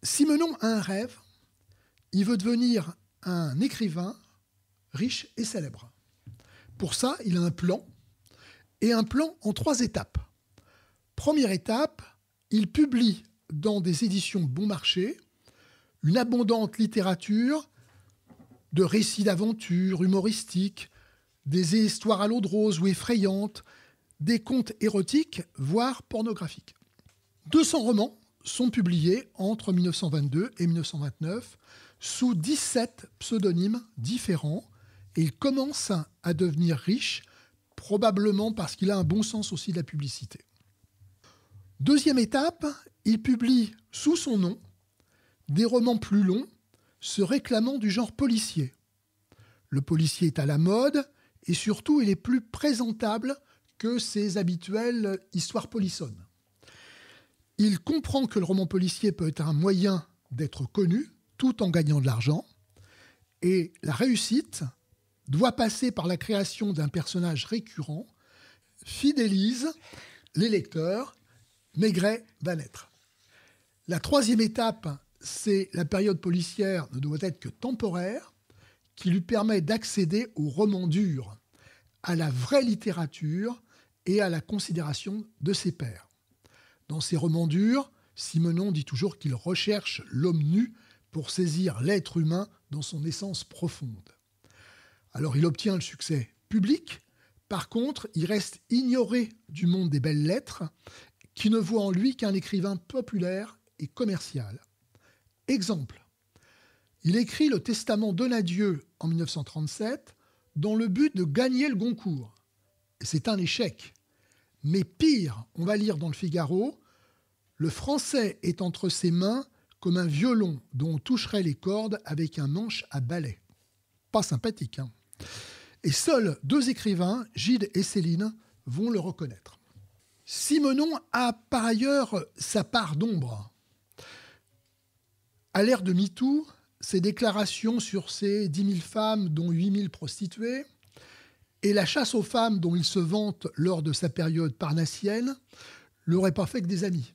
Simenon a un rêve. Il veut devenir un écrivain riche et célèbre. Pour ça, il a un plan, et un plan en 3 étapes. Première étape, il publie dans des éditions bon marché une abondante littérature de récits d'aventure humoristiques, des histoires à l'eau de rose ou effrayantes, des contes érotiques, voire pornographiques. 200 romans sont publiés entre 1922 et 1929 sous 17 pseudonymes différents, et il commence à devenir riche, probablement parce qu'il a un bon sens aussi de la publicité. Deuxième étape, il publie sous son nom des romans plus longs, se réclamant du genre policier. Le policier est à la mode, et surtout il est plus présentable que ses habituelles histoires polissonnes. Il comprend que le roman policier peut être un moyen d'être connu, tout en gagnant de l'argent, et la réussite doit passer par la création d'un personnage récurrent, fidélise les lecteurs. Maigret va naître. La troisième étape, c'est la période policière ne doit être que temporaire, qui lui permet d'accéder au roman dur, à la vraie littérature et à la considération de ses pairs. Dans ses romans durs, Simenon dit toujours qu'il recherche l'homme nu pour saisir l'être humain dans son essence profonde. Alors il obtient le succès public, par contre il reste ignoré du monde des belles lettres, qui ne voit en lui qu'un écrivain populaire et commercial. Exemple, il écrit le Testament Donadieu en 1937 dans le but de gagner le Goncourt. Et c'est un échec. Mais pire, on va lire dans le Figaro, le français est entre ses mains comme un violon dont on toucherait les cordes avec un manche à balai. Pas sympathique, hein ? Et seuls 2 écrivains, Gide et Céline, vont le reconnaître. Simenon a par ailleurs sa part d'ombre. À l'ère de MeToo, ses déclarations sur ses 10 000 femmes, dont 8 000 prostituées, et la chasse aux femmes dont il se vante lors de sa période parnassienne, l'auraient pas fait que des amis.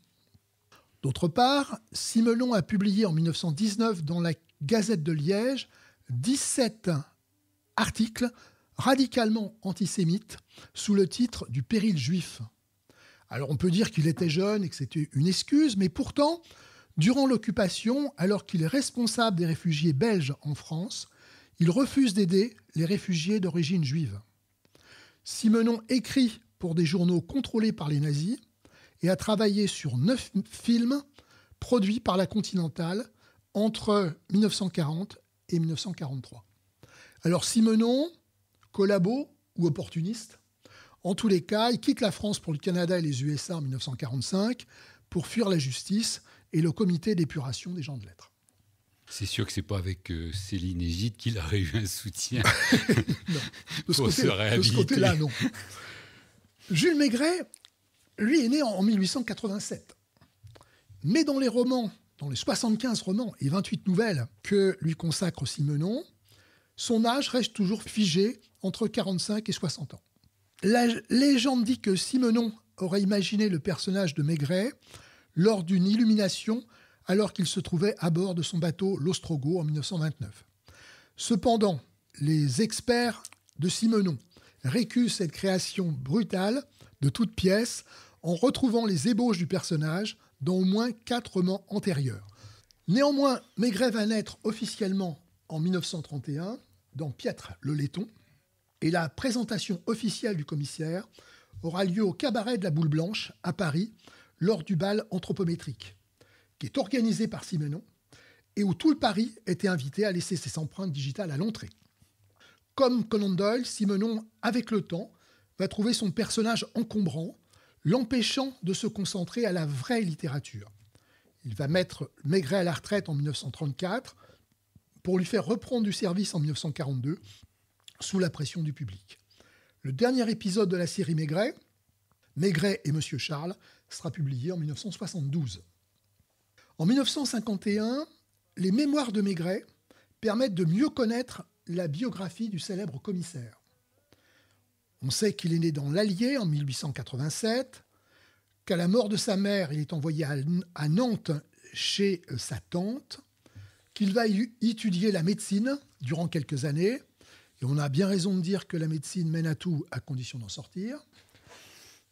D'autre part, Simenon a publié en 1919 dans la Gazette de Liège 17 articles radicalement antisémites sous le titre du péril juif. Alors on peut dire qu'il était jeune et que c'était une excuse, mais pourtant, durant l'occupation, alors qu'il est responsable des réfugiés belges en France, il refuse d'aider les réfugiés d'origine juive. Simenon écrit pour des journaux contrôlés par les nazis et a travaillé sur 9 films produits par la Continentale entre 1940 et 1943. Alors Simenon, collabo ou opportuniste, en tous les cas, il quitte la France pour le Canada et les USA en 1945 pour fuir la justice et le comité d'épuration des gens de lettres. C'est sûr que c'est pas avec Céline et Gide qu'il aurait eu un soutien Non, de pour se réhabiliter. de ce côté-là, non. Jules Maigret, lui, est né en 1887. Mais dans les romans, dans les 75 romans et 28 nouvelles que lui consacre Simenon, son âge reste toujours figé entre 45 et 60 ans. La légende dit que Simenon aurait imaginé le personnage de Maigret lors d'une illumination alors qu'il se trouvait à bord de son bateau l'Ostrogo en 1929. Cependant, les experts de Simenon récusent cette création brutale de toutes pièces en retrouvant les ébauches du personnage dans au moins 4 romans antérieurs. Néanmoins, Maigret va naître officiellement en 1931 dans Piètre le Laiton, et la présentation officielle du commissaire aura lieu au cabaret de la Boule Blanche à Paris lors du bal anthropométrique, qui est organisé par Simenon et où tout le Paris était invité à laisser ses empreintes digitales à l'entrée. Comme Conan Doyle, Simenon, avec le temps, va trouver son personnage encombrant, l'empêchant de se concentrer à la vraie littérature. Il va mettre Maigret à la retraite en 1934 pour lui faire reprendre du service en 1942 sous la pression du public. Le dernier épisode de la série Maigret, Maigret et Monsieur Charles, sera publié en 1972. En 1951, les mémoires de Maigret permettent de mieux connaître la biographie du célèbre commissaire. On sait qu'il est né dans l'Allier en 1887, qu'à la mort de sa mère, il est envoyé à Nantes chez sa tante, qu'il va étudier la médecine durant quelques années. Et on a bien raison de dire que la médecine mène à tout à condition d'en sortir.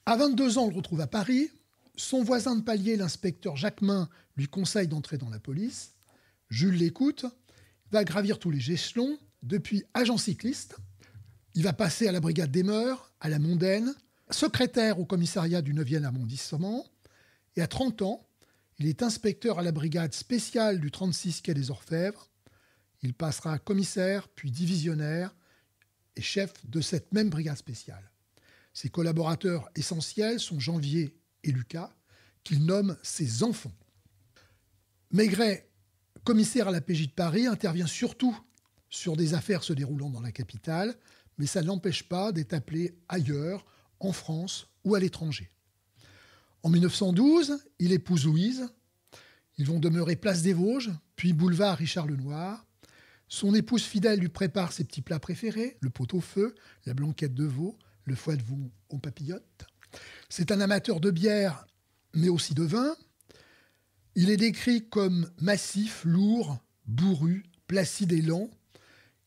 À 22 ans, on le retrouve à Paris. Son voisin de palier, l'inspecteur Jacquemin, lui conseille d'entrer dans la police. Jules l'écoute, va gravir tous les échelons, depuis agent cycliste. Il va passer à la brigade des mœurs, à la mondaine, secrétaire au commissariat du 9e arrondissement. Et à 30 ans, il est inspecteur à la brigade spéciale du 36 quai des Orfèvres. Il passera commissaire, puis divisionnaire et chef de cette même brigade spéciale. Ses collaborateurs essentiels sont Janvier et Lucas, qu'il nomme ses enfants. Maigret, commissaire à la PJ de Paris, intervient surtout sur des affaires se déroulant dans la capitale, mais ça ne l'empêche pas d'être appelé ailleurs, en France ou à l'étranger. En 1912, il épouse Louise. Ils vont demeurer place des Vosges, puis boulevard Richard Lenoir. Son épouse fidèle lui prépare ses petits plats préférés, le pot-au-feu, la blanquette de veau, le foie de veau aux papillotes. C'est un amateur de bière, mais aussi de vin. Il est décrit comme massif, lourd, bourru, placide et lent.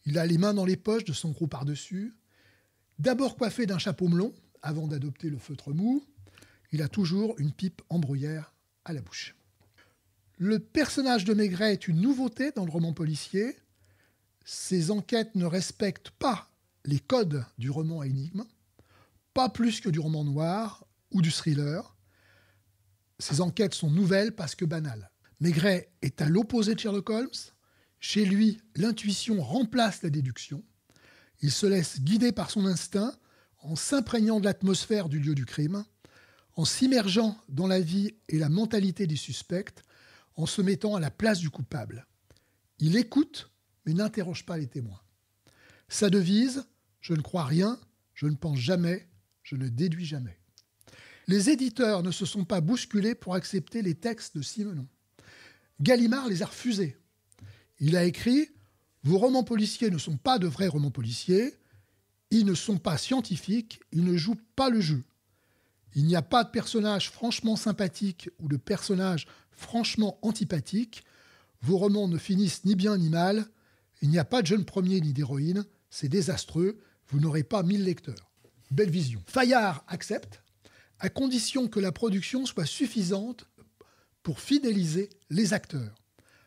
Il a les mains dans les poches de son gros par-dessus. D'abord coiffé d'un chapeau melon, avant d'adopter le feutre mou. Il a toujours une pipe en bruyère à la bouche. Le personnage de Maigret est une nouveauté dans le roman policier. Ses enquêtes ne respectent pas les codes du roman à énigme, pas plus que du roman noir ou du thriller. Ses enquêtes sont nouvelles parce que banales. Maigret est à l'opposé de Sherlock Holmes. Chez lui, l'intuition remplace la déduction. Il se laisse guider par son instinct en s'imprégnant de l'atmosphère du lieu du crime, en s'immergeant dans la vie et la mentalité des suspects, en se mettant à la place du coupable. Il écoute, mais n'interroge pas les témoins. Sa devise, je ne crois rien, je ne pense jamais, je ne déduis jamais. Les éditeurs ne se sont pas bousculés pour accepter les textes de Simenon. Gallimard les a refusés. Il a écrit « Vos romans policiers ne sont pas de vrais romans policiers, ils ne sont pas scientifiques, ils ne jouent pas le jeu. Il n'y a pas de personnage franchement sympathique ou de personnage franchement antipathique. Vos romans ne finissent ni bien ni mal. Il n'y a pas de jeune premier ni d'héroïne. C'est désastreux. Vous n'aurez pas 1000 lecteurs. » Belle vision. Fayard accepte, à condition que la production soit suffisante pour fidéliser les acteurs.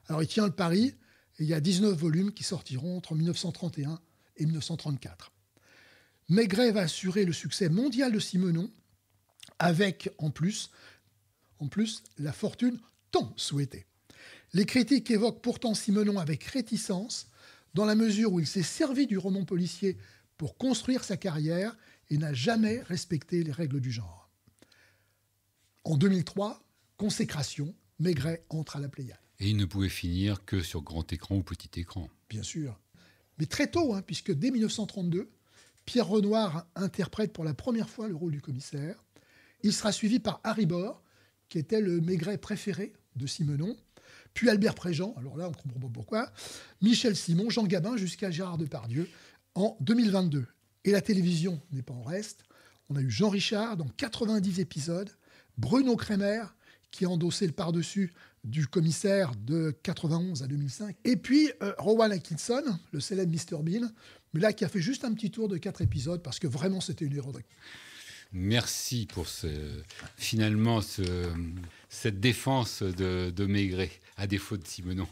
Alors il tient le pari, et il y a 19 volumes qui sortiront entre 1931 et 1934. Maigret va assurer le succès mondial de Simenon, avec en plus la fortune tant souhaitée. Les critiques évoquent pourtant Simenon avec réticence, dans la mesure où il s'est servi du roman policier pour construire sa carrière et n'a jamais respecté les règles du genre. En 2003, consécration, Maigret entre à la Pléiade. Et il ne pouvait finir que sur grand écran ou petit écran. Bien sûr. Mais très tôt, puisque dès 1932, Pierre Renoir interprète pour la première fois le rôle du commissaire. Il sera suivi par Harry Bor, qui était le Maigret préféré de Simenon, puis Albert Préjean, alors là on ne comprend pas pourquoi, Michel Simon, Jean Gabin, jusqu'à Gérard Depardieu en 2022. Et la télévision n'est pas en reste. On a eu Jean Richard dans 90 épisodes, Bruno Kremer, qui a endossé le par-dessus du commissaire de 91 à 2005, et puis Rowan Atkinson, le célèbre Mr Bean, mais là qui a fait juste un petit tour de 4 épisodes, parce que vraiment c'était une erreur. Merci pour cette défense de Maigret, à défaut de Simenon.